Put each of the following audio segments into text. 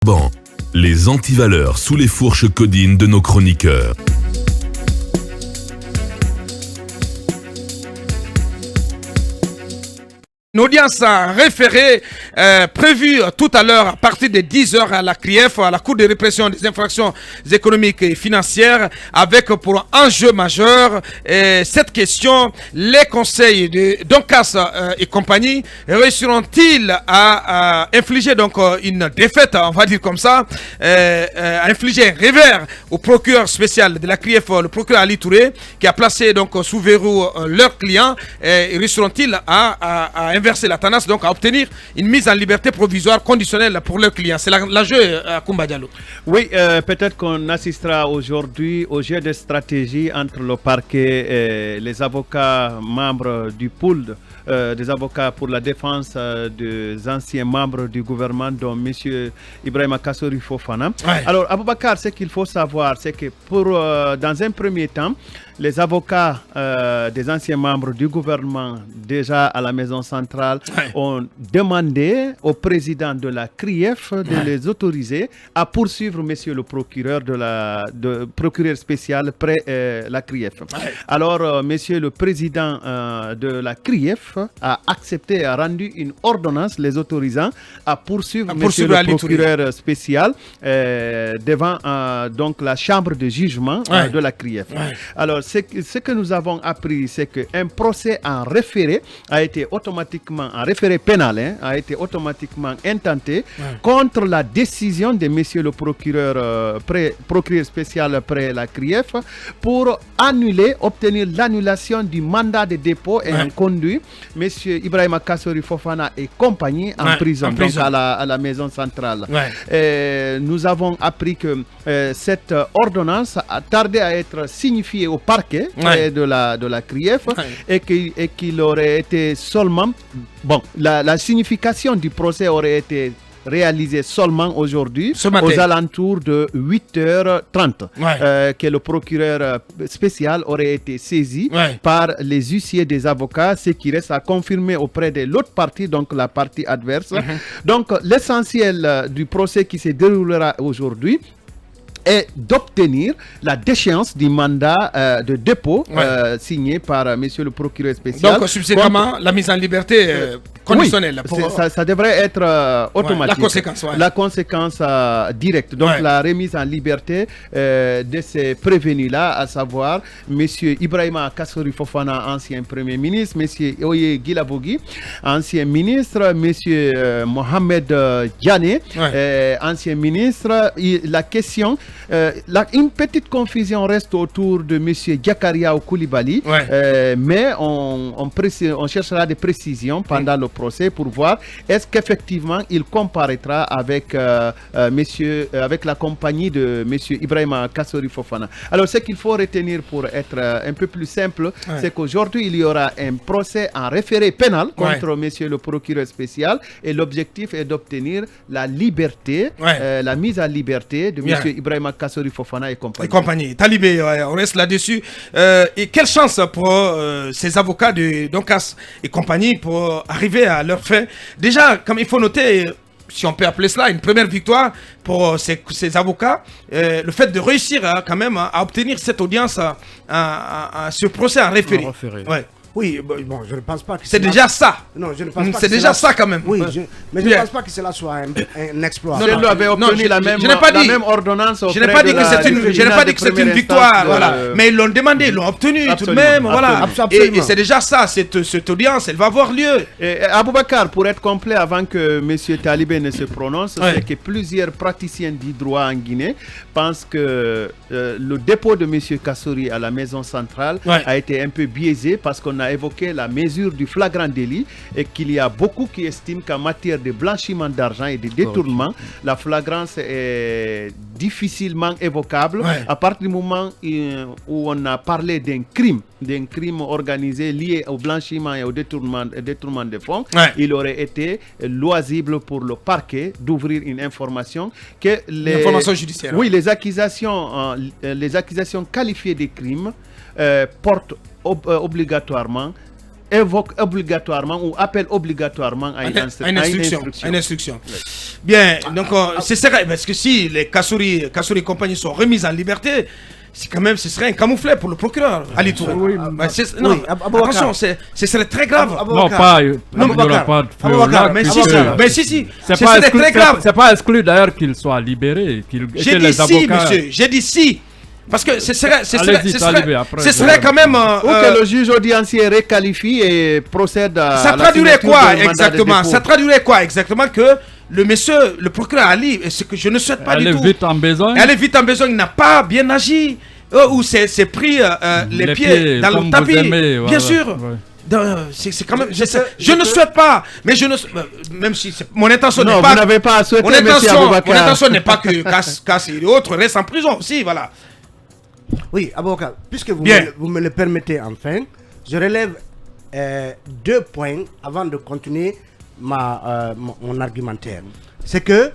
Bon, les antivaleurs sous les fourches codines de nos chroniqueurs. Une audience référée prévue tout à l'heure à partir de 10h à la CRIEF, à la Cour de répression des infractions économiques et financières, avec pour enjeu majeur cette question: les conseils de Doncas et compagnie réussiront-ils à infliger donc une défaite, on va dire comme ça, à infliger un revers au procureur spécial de la CRIEF, le procureur Ali Touré, qui a placé donc sous verrou leurs clients, et réussiront-ils à inverser la tendance, donc à obtenir une mise en liberté provisoire conditionnelle pour leurs clients? C'est l'enjeu à Koumba Diallo. Oui, peut-être qu'on assistera aujourd'hui au jeu de stratégie entre le parquet et les avocats membres du pool des avocats pour la défense des anciens membres du gouvernement, dont M. Ibrahima Kassori Fofana. Ouais. Alors, Aboubakar, ce qu'il faut savoir, c'est que dans un premier temps, les avocats des anciens membres du gouvernement, déjà à la maison centrale, ont demandé au président de la CRIEF de les autoriser à poursuivre monsieur le procureur procureur spécial près la CRIEF. Alors, monsieur le président de la CRIEF a accepté, a rendu une ordonnance les autorisant à poursuivre monsieur le procureur spécial devant donc la chambre de jugement de la CRIEF. Alors, ce que nous avons appris, c'est qu'un procès en référé a été automatiquement, en référé pénal, a été automatiquement intenté contre la décision de monsieur le procureur spécial près la CRIEF pour obtenir l'annulation du mandat de dépôt et conduit monsieur Ibrahima Kassori Fofana et compagnie en prison, donc à la maison centrale. Nous avons appris que cette ordonnance a tardé à être signifiée au parquet de la CRIEF et qu'il aurait été seulement... Bon, la signification du procès aurait été réalisé seulement aujourd'hui, aux alentours de 8h30, que le procureur spécial aurait été saisi par les huissiers des avocats, ce qui reste à confirmer auprès de l'autre partie, donc la partie adverse. Donc, l'essentiel du procès qui se déroulera aujourd'hui est d'obtenir la déchéance du mandat de dépôt signé par monsieur le procureur spécial. Donc, subséquemment, la mise en liberté conditionnelle. Oui, ça devrait être automatique. La conséquence directe. Donc, la remise en liberté de ces prévenus-là, à savoir monsieur Ibrahima Kassori Fofana, ancien premier ministre, monsieur Oye Guilabogui, ancien ministre, monsieur Mohamed Diané, ancien ministre. La question... une petite confusion reste autour de M. Diakaria Koulibaly, mais on cherchera des précisions pendant le procès pour voir est-ce qu'effectivement il comparaîtra avec la compagnie de M. Ibrahima Kassori Fofana. Alors, ce qu'il faut retenir pour être un peu plus simple, c'est qu'aujourd'hui il y aura un procès en référé pénal contre M. le procureur spécial, et l'objectif est d'obtenir la liberté, la mise en liberté de M. Ibrahima Kassori Fofana et compagnie. Talibé, on reste là-dessus. Et quelle chance pour ces avocats de Doncas et compagnie pour arriver à leur fin. Déjà, comme il faut noter, si on peut appeler cela une première victoire pour ces avocats, le fait de réussir quand même à obtenir cette audience, ce procès en référé. Oui, bon, je ne pense pas que c'est déjà ça. Non, je ne pense pas. C'est déjà ça quand même. Oui, mais je ne pense pas que cela soit un exploit. Si elle avait obtenu la même ordonnance. Je n'ai pas dit que c'est une victoire, voilà. Mais ils l'ont demandé, ils l'ont obtenu tout de même, voilà. Et c'est déjà ça, cette audience, elle va avoir lieu. Aboubakar, pour être complet, avant que M. Talibé ne se prononce, c'est que plusieurs praticiens du droit en Guinée pensent que le dépôt de M. Kassori à la maison centrale a été un peu biaisé parce qu'on a évoqué la mesure du flagrant délit et qu'il y a beaucoup qui estiment qu'en matière de blanchiment d'argent et de détournement, la flagrance est difficilement évocable à partir du moment où on a parlé d'un crime organisé lié au blanchiment et au détournement de fonds. Il aurait été loisible pour le parquet d'ouvrir une information que l'information judiciaire. Oui, les accusations qualifiées de crimes portent obligatoirement évoque obligatoirement ou appelle obligatoirement à une instruction. Bien, donc c'est vrai, parce que si les Kassouri et compagnie sont remises en liberté, c'est quand même, ce serait un camouflet pour le procureur Ali Touré. Non, attention, ce serait très grave. Non, pas, il n'y aura pas de feu. Mais si, c'est très grave. C'est pas exclu d'ailleurs qu'il soit libéré, j'ai dit si, monsieur, j'ai dit si. Parce que ce serait quand même... Ou que le juge audiencier réqualifie et procède à... Ça traduirait quoi exactement? Ça traduirait quoi exactement que le monsieur, le procureur Ali, ce que je ne souhaite pas du tout... Elle est vite en besogne. Elle est vite en besogne, il n'a pas bien agi. Ou c'est pris les pieds dans le tapis. Aimez, bien sûr. C'est quand même... Je ne souhaite pas, mais je ne... Même si mon intention n'est pas... vous n'avez pas à souhaiter, mon intention n'est pas que Kassi et autres restent en prison aussi, voilà. Oui, avocat, puisque vous me le permettez enfin, je relève 2 points avant de continuer mon argumentaire. C'est que,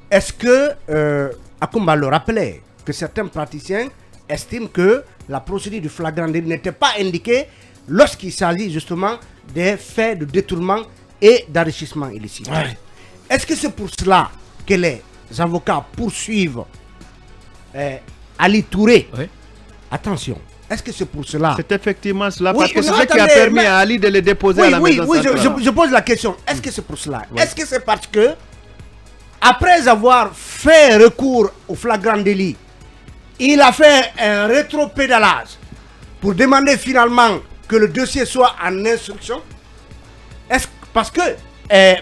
est-ce que Akumba le rappelait que certains praticiens estiment que la procédure du flagrant délit n'était pas indiquée lorsqu'il s'agit justement des faits de détournement et d'enrichissement illicite. Ouais. Est-ce que c'est pour cela que les avocats poursuivent Ali Touré? Oui. Attention, est-ce que c'est pour cela? C'est effectivement cela, parce que c'est ce qui a permis à Ali de le déposer à la maison centrale. Oui, je pose la question. Est-ce que c'est pour cela? Est-ce que c'est parce que, après avoir fait recours au flagrant délit, il a fait un rétropédalage pour demander finalement que le dossier soit en instruction? Parce que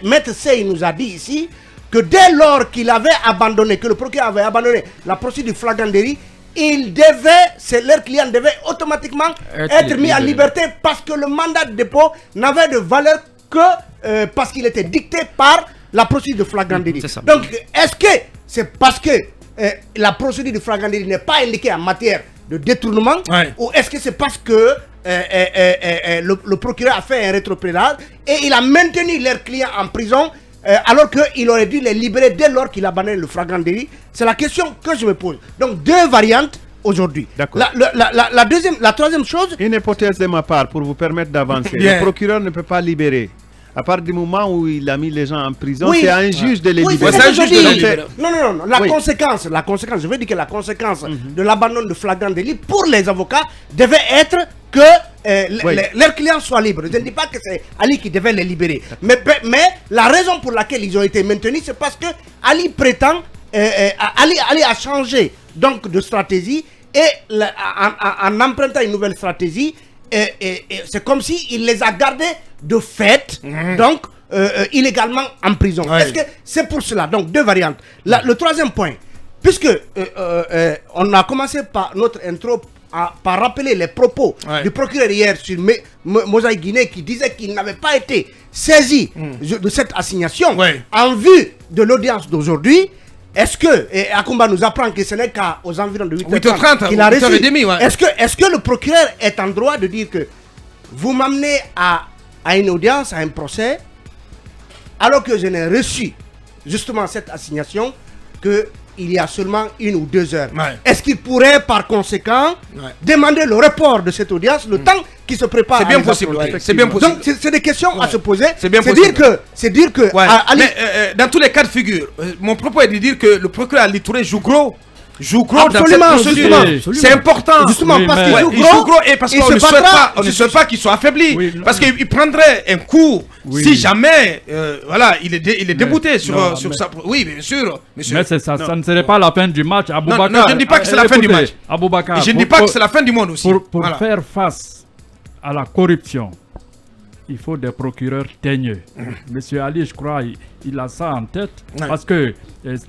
Maître Sey nous a dit ici que dès lors qu'il avait abandonné, que le procureur avait abandonné la procédure du flagrant délit, leur client devait automatiquement être mis en liberté parce que le mandat de dépôt n'avait de valeur que parce qu'il était dicté par la procédure de flagrant délit. Donc, est-ce que c'est parce que la procédure de flagrant délit n'est pas indiquée en matière de détournement, ou est-ce que c'est parce que le procureur a fait un rétropédalage et il a maintenu leur client en prison alors qu'il aurait dû les libérer dès lors qu'il abandonne le flagrant délit? C'est la question que je me pose. Donc 2 variantes aujourd'hui. La troisième chose... Une hypothèse de ma part pour vous permettre d'avancer. Le procureur ne peut pas libérer. À partir du moment où il a mis les gens en prison, c'est à un juge de les libérer. Non. La conséquence, je veux dire que la conséquence de l'abandon de flagrant délit pour les avocats devait être que leurs clients soient libres. Je ne dis pas que c'est Ali qui devait les libérer. Mais la raison pour laquelle ils ont été maintenus, c'est parce que Ali prétend, Ali a changé donc de stratégie et en empruntant une nouvelle stratégie, c'est comme s'il les a gardés de fait, donc illégalement en prison. Est-ce que c'est pour cela? Donc 2 variantes. Le troisième point, puisque on a commencé par notre intro par rappeler les propos du procureur hier sur Mosaïque Guinée qui disait qu'il n'avait pas été saisi de cette assignation en vue de l'audience d'aujourd'hui. Est-ce que, et Akumba nous apprend que ce n'est qu'aux environs de 8h30 qu'il a reçu, est-ce que le procureur est en droit de dire que vous m'amenez à une audience, à un procès, alors que je n'ai reçu justement cette assignation qu'il y a seulement 1 ou 2 heures? Est-ce qu'il pourrait par conséquent demander le report de cette audience, le temps qui se prépare? C'est bien possible. C'est bien possible. Donc c'est des questions à se poser. C'est bien possible. C'est dire que mais dans tous les cas de figure, mon propos est de dire que le procureur Ali Touré joue gros. Absolument, dans cette procédure. C'est important. Justement, parce qu'il joue gros et parce qu'on ne souhaite pas qu'il soit affaibli. Parce qu'il prendrait un coup si jamais il est débouté sur ça. Oui, bien sûr. Mais ça ne serait pas la fin du match. Non, je ne dis pas que c'est la fin du match. Aboubakar, je ne dis pas que c'est la fin du monde aussi. Pour faire face à la corruption, il faut des procureurs teigneux. Monsieur Ali, je crois, il a ça en tête. Parce que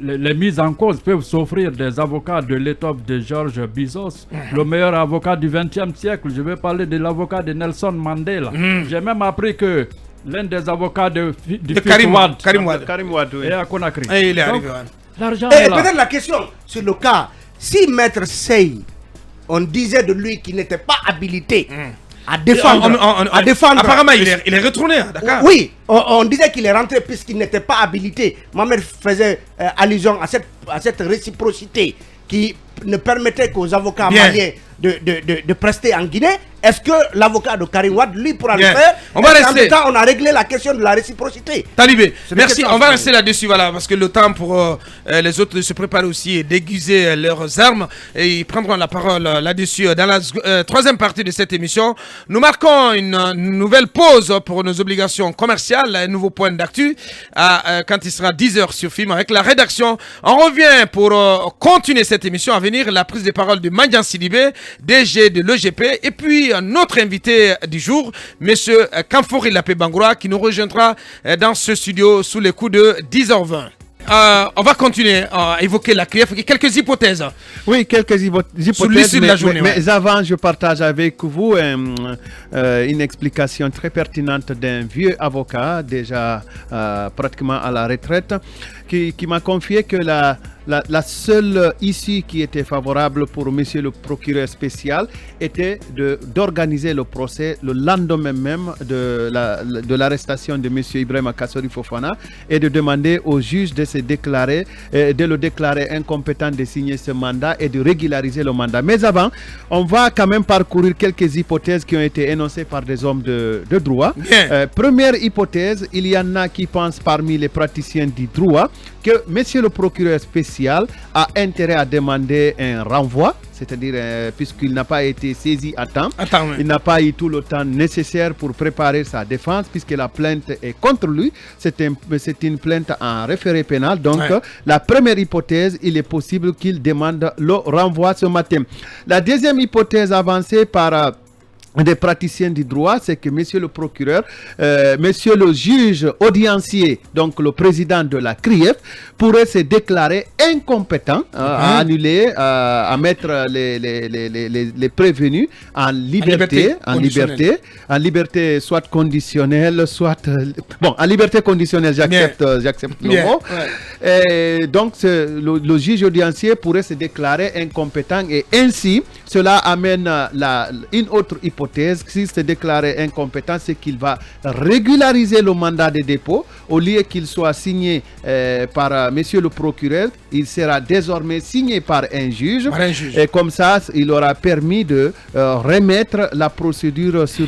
les mises en cause peuvent s'offrir des avocats de l'étoffe de Georges Bizos, le meilleur avocat du XXe siècle. Je vais parler de l'avocat de Nelson Mandela. J'ai même appris que l'un des avocats de Karim Wade est à Conakry. Et il est arrivé. L'argent est là. Peut-être la question sur le cas, si Maître Sey, on disait de lui qu'il n'était pas habilité à défendre. Apparemment, il est retourné à Dakar. Oui, on disait qu'il est rentré puisqu'il n'était pas habilité. Mohamed faisait allusion à cette réciprocité qui ne permettait qu'aux avocats maliens de prester en Guinée. est-ce que l'avocat de Karim Wade, lui, pourra le Bien. faire? On va rester. En même temps, on a réglé la question de la réciprocité. Talibé, C'est merci. des On va questions. rester là-dessus, voilà, parce que le temps pour les autres de se préparer aussi et d'aiguiser leurs armes. Et ils prendront la parole là-dessus dans la troisième partie de cette émission. Nous marquons une nouvelle pause pour nos obligations commerciales, un nouveau point d'actu quand il sera 10h sur film avec la rédaction. On revient pour continuer cette émission à venir, la prise de parole de Mandian Sidibé, DG de l'EGP, et puis notre invité du jour, monsieur Kamfori Lapé Bangoura, qui nous rejoindra dans ce studio sous les coups de 10h20. On va continuer à évoquer la CRIEF et quelques hypothèses. Oui, quelques Sur hypothèses, l'issue de la journée, mais avant, je partage avec vous une explication très pertinente d'un vieux avocat, déjà pratiquement à la retraite, qui m'a confié que la seule issue qui était favorable pour monsieur le procureur spécial était d'organiser le procès le lendemain même de l'arrestation de monsieur Ibrahima Kassori Fofana et de demander au juge de le déclarer incompétent de signer ce mandat et de régulariser le mandat. Mais avant, on va quand même parcourir quelques hypothèses qui ont été énoncées par des hommes de droit. Première hypothèse, il y en a qui pensent parmi les praticiens du droit que monsieur le procureur spécial a intérêt à demander un renvoi, c'est-à-dire puisqu'il n'a pas été saisi à temps, il n'a pas eu tout le temps nécessaire pour préparer sa défense puisque la plainte est contre lui, c'est une plainte en référé pénal, donc la première hypothèse, il est possible qu'il demande le renvoi ce matin. La deuxième hypothèse avancée par des praticiens du droit, c'est que monsieur le procureur, monsieur le juge audiencier, donc le président de la CRIEF, pourrait se déclarer incompétent à annuler, à mettre les prévenus en liberté, soit conditionnelle, soit en liberté conditionnelle, j'accepte le mot. Et donc le juge audiencier pourrait se déclarer incompétent et ainsi cela amène une autre hypothèse. S'il se déclarait incompétent, c'est qu'il va régulariser le mandat de dépôt. Au lieu qu'il soit signé par monsieur le procureur, il sera désormais signé par un juge. Et comme ça, il aura permis de remettre la procédure sur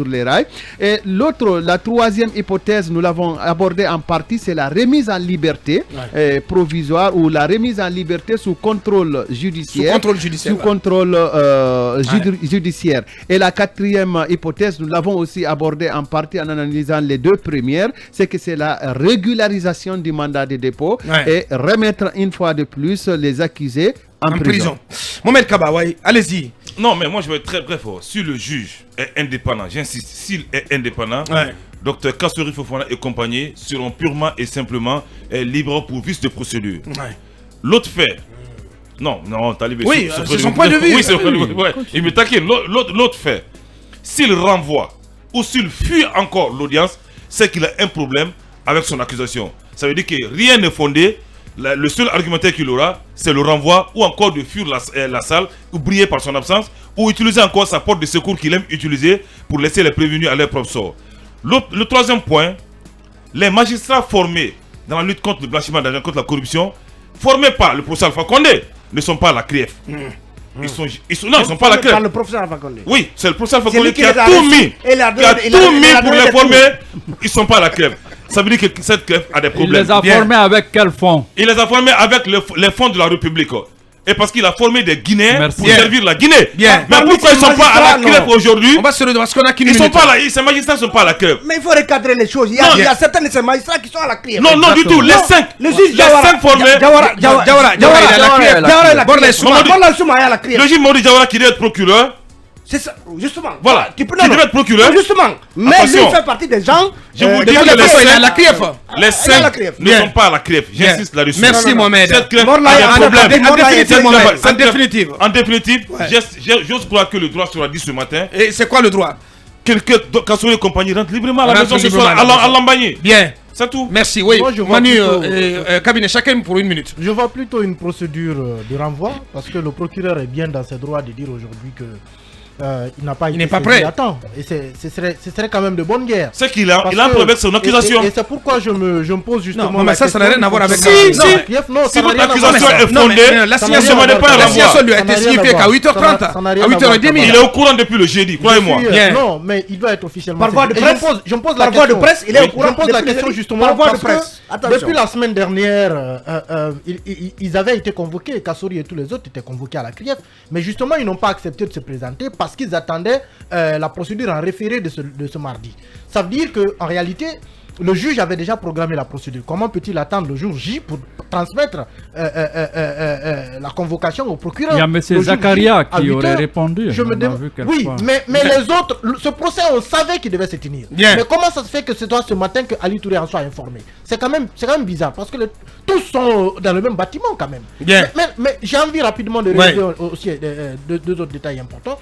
les rails. Et la troisième hypothèse, nous l'avons abordée en partie, c'est la remise en liberté provisoire ou la remise en liberté sous contrôle judiciaire. Sous contrôle judiciaire. Et la quatrième hypothèse, nous l'avons aussi abordée en partie en analysant les deux premières, c'est que c'est la régularisation du mandat de dépôt et remettre une fois de plus les accusés en prison. Mohamed Kaba, allez-y. Non, mais moi je vais être très bref. Si le juge est indépendant, j'insiste, s'il est indépendant, Dr Kassori Fofana et compagnie seront purement et simplement libres pour vice de procédure. L'autre fait. Non, Talibé. Oui, c'est son point de vue. Oui, c'est son point de vue. Il me taquine. L'autre fait. S'il renvoie ou s'il fuit encore l'audience, c'est qu'il a un problème avec son accusation. Ça veut dire que rien n'est fondé. Le seul argumentaire qu'il aura, c'est le renvoi ou encore de fuir la salle, ou briller par son absence, ou utiliser encore sa porte de secours qu'il aime utiliser pour laisser les prévenus à leur propre sort. Le troisième point, les magistrats formés dans la lutte contre le blanchiment d'argent, contre la corruption, formés par le professeur Alpha Condé, ne sont pas à la CRIEF. Ils sont pas à la CRIEF. Le professeur Alpha Condé. Oui, c'est le professeur Alpha Condé qui a tout mis. Pour les former. Ils ne sont pas à la CRIEF. Ça veut dire que cette CRIEF a des problèmes. Il les a formés avec quel fonds? Il les a formés avec les fonds de la République. Et parce qu'il a formé des Guinéens pour servir la Guinée. Bien. Mais pourquoi ils ne sont pas à la CRIEF aujourd'hui? On va se redemander parce qu'on a qu'une Ils minute. sont pas là, ces magistrats ne sont pas à la CRIEF. Mais il faut recadrer les choses. Il y a certains de ces magistrats qui sont à la CRIEF. Non, non, du tout. Les 5. Le juge Les 5 formés. Jawara, il est à la CRIEF. Le juge Maudit Jawara qui doit être procureur. C'est ça, justement. Voilà. Qui devait être procureur. Justement. Mais lui fait partie des gens. Je vous dis il est à la CRIEF. Les 5 ne sont pas à la CRIEF. J'insiste là-dessus. Merci Mohamed. Cette CRIEF a des problèmes. En définitive, j'ose croire que le droit sera dit ce matin. Et c'est quoi le droit? Quelqu'un, Kassori et compagnie, rentre librement à la maison ce soir à Lambagné. Bien. C'est tout. Merci, oui. Moi, je vois Manu, plutôt... cabinet, chacun pour une minute. Je vois plutôt une procédure de renvoi parce que le procureur est bien dans ses droits de dire aujourd'hui que il n'a pas Il été n'est pas saisi prêt. à temps. Et ce serait quand même de bonne guerre. C'est qu'il a, Parce il a un que- problème avec son accusation. Et c'est pourquoi je me pose justement. Non, mais la ça n'a rien à voir avec question. ça. Non, Si, Kiev, non, Si ça n'a votre rien à voir. accusation est Non, mais fondée, l'assignation ne demandez pas un renvoi. l'assignation lui a Ça été n'a rien à signifiée voir. qu'à 8h30. Ça n'a rien À à voir. 8h30. Il est au courant depuis le jeudi, croyez-moi. Bien. Non, mais il doit être officiellement. Par voie de saisi. Et presse. je me pose Par la voie de question. presse, il est au Je courant. me pose la depuis le question jeudi. justement Par voie de parce que presse. Attention. depuis la semaine dernière, ils avaient été convoqués, Kassouri et tous les autres étaient convoqués à la CRIEF, mais justement ils n'ont pas accepté de se présenter parce qu'ils attendaient la procédure en référé de ce mardi. Ça veut dire qu'en réalité, le juge avait déjà programmé la procédure. Comment peut-il attendre le jour J pour transmettre la convocation au procureur? Il y a M. Le jour Zakaria J, à qui 8 aurait heures, répondu. je On me a demande. vu Oui, quelquefois. mais les autres, ce procès, on savait qu'il devait se tenir. Bien. Mais comment ça se fait que c'est toi ce matin que Ali Touré en soit informé? C'est quand même bizarre parce que tous sont dans le même bâtiment quand même. Bien. Mais j'ai envie rapidement de Ouais. relever aussi deux autres détails importants.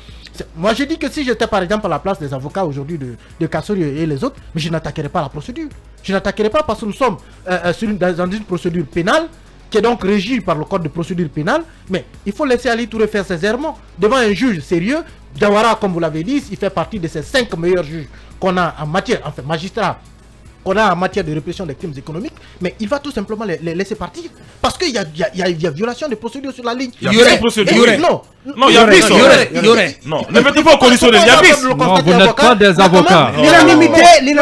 Moi, j'ai dit que si j'étais par exemple à la place des avocats aujourd'hui de Kassouri et les autres, mais je n'attaquerais pas la procédure. Je n'attaquerai pas parce que nous sommes dans une procédure pénale qui est donc régie par le code de procédure pénale. Mais il faut laisser Ali Touré faire ses errements devant un juge sérieux. Diawara, comme vous l'avez dit, il fait partie de ces 5 meilleurs juges qu'on a en matière, enfin magistrats, qu'on a en matière de répression des crimes économiques, mais il va tout simplement les laisser partir. Parce qu'il y a violation des procédures sur la ligne. Il y a des procédures. Et- Il y aurait. Non, Non, il y a bis. Il y aurait. Non, ne mettez pas au conditionnel, il y a bis. Non, vous n'êtes pas des avocats. L'unanimité Il y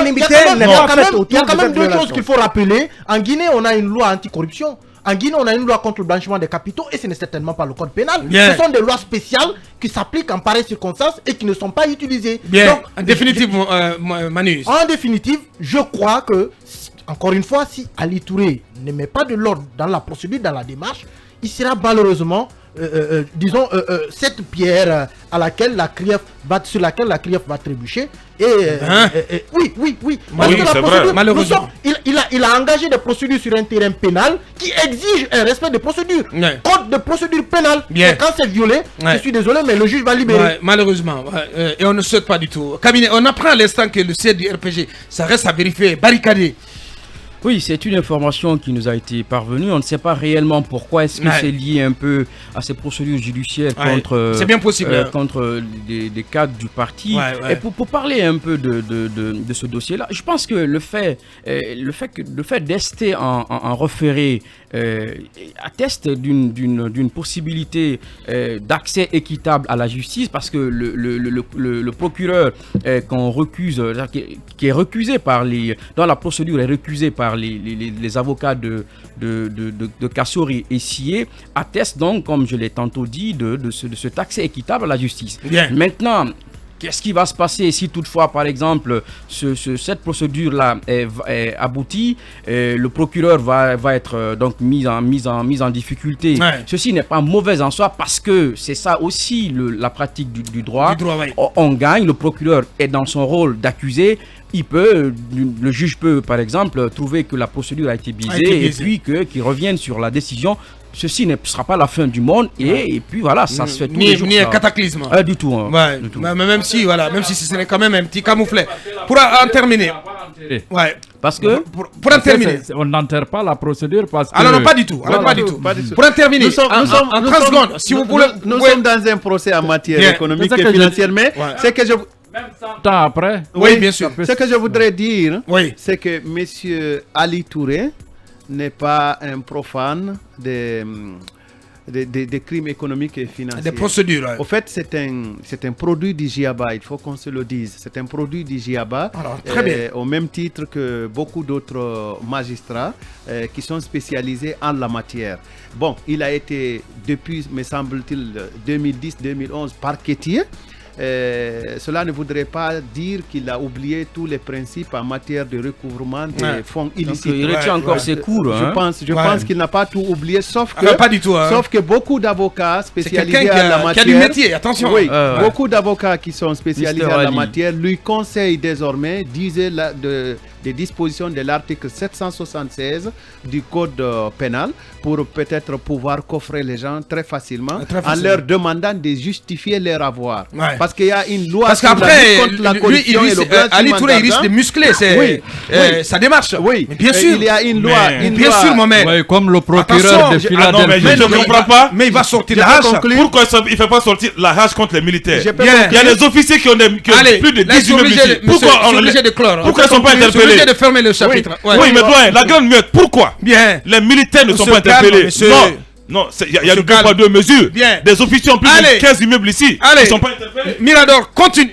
a n'est pas faite quand autour de même cette deux choses violation. qu'il faut rappeler. En Guinée, on a une loi anticorruption. En Guinée, on a une loi contre le blanchiment des capitaux et ce n'est certainement pas le code pénal. Bien. Ce sont des lois spéciales qui s'appliquent en pareilles circonstances et qui ne sont pas utilisées. Bien. Donc, En définitive, Manu. en définitive, je crois que, encore une fois, si Ali Touré ne met pas de l'ordre dans la procédure, dans la démarche, il sera malheureusement, disons, cette pierre sur laquelle la CRIEF va trébucher. Oui. Parce Oui, que la c'est vrai. procédure, Malheureusement. il a engagé des procédures sur un terrain pénal qui exige un respect des procédures. Ouais. Code de procédure pénale. Bien. Et quand c'est violé, Ouais. je suis désolé, mais le juge va libérer. Ouais, malheureusement, ouais, et on ne souhaite pas du tout. Cabinet, on apprend à l'instant que le siège du RPG, ça reste à vérifier, barricadé. Oui, c'est une information qui nous a été parvenue. On ne sait pas réellement pourquoi. Est-ce que Ouais. c'est lié un peu à ces procédures judiciaires Ouais, contre, c'est bien possible, hein. contre des cadres du parti. Ouais, ouais. Et pour parler un peu de ce dossier-là, je pense que le fait d'ester en référé atteste d'une possibilité d'accès équitable à la justice, parce que le procureur qu'on recuse, qui est recusé par dans la procédure est recusé par les avocats de Kassouri et Sié, atteste donc, comme je l'ai tantôt dit, de cet accès équitable à la justice. Bien. Maintenant, qu'est-ce qui va se passer si toutefois, par exemple, cette procédure-là est aboutie, le procureur va être donc mis en difficulté. Ouais. Ceci n'est pas mauvais en soi, parce que c'est ça aussi la pratique du droit. Du droit, ouais. On gagne, le procureur est dans son rôle d'accusé. Le juge peut, par exemple, trouver que la procédure a été biaisée, et puis qu'il revienne sur la décision. Ceci ne sera pas la fin du monde, et puis voilà, ça se fait tous les jours. Ni un ça. cataclysme. Du tout. Hein, Ouais, du tout. mais même si ce n'est quand même un petit camouflet. Pour en terminer. Ouais. Parce que Pour en terminer. On n'enterre pas la procédure parce que... Alors non, pas du tout. Alors, Voilà. pas du tout. Pas du tout. Pour en terminer, Nous sommes- en 30 secondes, si vous voulez. Nous ouais. sommes dans un procès en matière Bien. économique C'est ça et que je- financière, mais Ouais. c'est que je... Même 100 ans après... Oui, bien sûr. Ce que je voudrais dire, Oui. c'est que M. Ali Touré n'est pas un profane des crimes économiques et financiers. Des procédures. ouais. Au fait, c'est un produit du GIABA, il faut qu'on se le dise. C'est un produit du GIABA, Alors, très bien. au même titre que beaucoup d'autres magistrats qui sont spécialisés en la matière. Bon, il a été, depuis, me semble-t-il, 2010-2011, parquetier. Cela ne voudrait pas dire qu'il a oublié tous les principes en matière de recouvrement des Ouais. fonds donc, illicites. il retient encore ses cours. Je Hein. pense qu'il n'a pas tout oublié, sauf Ah, ben, que, pas du tout. Hein. sauf que beaucoup d'avocats C'est spécialisés quelqu'un en la qui matière, a du métier, attention. oui, Ouais. beaucoup d'avocats qui sont spécialisés Mr. en la Ali. matière lui conseillent désormais des dispositions de l'article 776 du code pénal pour peut-être pouvoir coffrer les gens très facilement, Très en facilement. leur demandant de justifier leur avoir. Ouais. Parce qu'il y a une loi Parce sur la qu'après, lutte contre la lui, corruption et le Ali blanchiment Touré, il risque d'argent. de muscler sa démarche. Oui, Mais bien sûr. Il y a une loi. Bien sûr, Mohamed. Oui, comme le procureur Attention, de non, Philadelphie. mais je ne comprends pas. Mais il va sortir Je la peux hache. conclure. Pourquoi il ne fait pas sortir la hache contre les militaires? Je peux Bien. Il y a des officiers qui ont Allez, plus de là, je 10 suis immeubles obligé ici. de- monsieur, je suis obligé de clore. Pourquoi ils ne sont pas Je suis interpellés? obligé de fermer le chapitre. Ouais. Oui, mais doyen, la grande muette, pourquoi Bien. les militaires ne sont Monsieur, pas interpellés? calme, monsieur. Non, il y a Monsieur, deux poids, deux mesures. Bien. Des officiers ont plus Allez. de 15 immeubles ici. Allez. Ils ne sont pas interpellés. Mirador, continue.